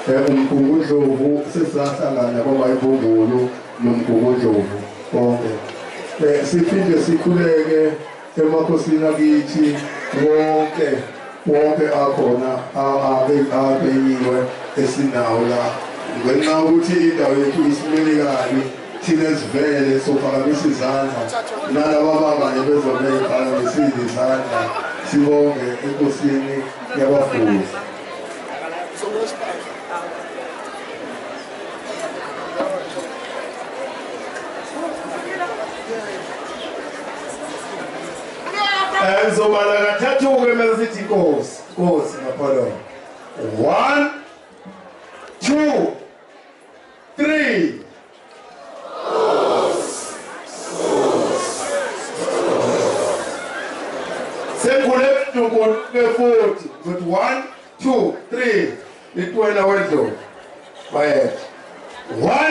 umgungundlovu sesihlangana kwabayibumbulu nomgungundlovu bonke. Siphinde sikhuleke emakhosini akithi wonke akhona abenyiwe esinawo la. Ngenxa ukuthi indawo yethu isimelekani thina sivele sophakamisa izandla nalaba abangane bezobe beyiphakamisile izandla sibonge enkosini yabafundi. Ngizobala kathathu-ke mase sithi Nkosi ngapholo. 1, 2, 3. Sekhule ebuduku ke-40 but 1, 2, 3 litwena wedlovu bayetha. 1